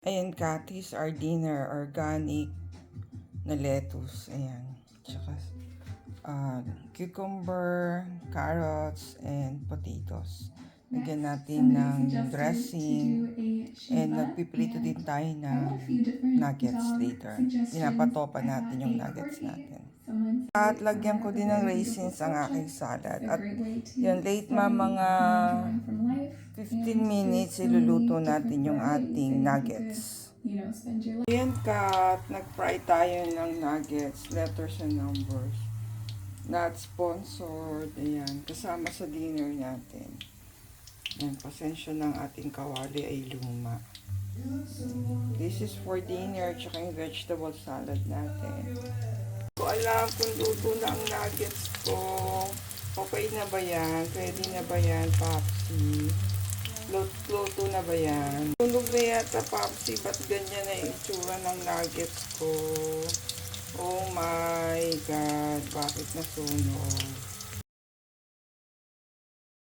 Ayan, Katis, our dinner, organic na lettuce. Ayan. Tsaka cucumber, carrots, and potatoes. Lagyan natin ng dressing. And magpiprito din tayo ng nuggets later. Pinapatopa natin yung nuggets natin. At lagyan ko din ng raisins ang aking salad. At yun, late mga 15 minutes, iluluto natin yung ating nuggets. Ayan, Kat, nag-fry tayo ng nuggets, letters and numbers. Not sponsored, ayan, kasama sa dinner natin. Ayan, pasensya ng ating kawali ay luma. This is for dinner, tsaka yung vegetable salad natin. Ko alam kung luto na ang nuggets ko. Okay na ba yan? Pwede na ba yan, Popsi? Luto na ba yan? Tunog na yata, Popsi. Ba't ganyan na yung itsura ng nuggets ko? Oh my God. Bakit nasunog?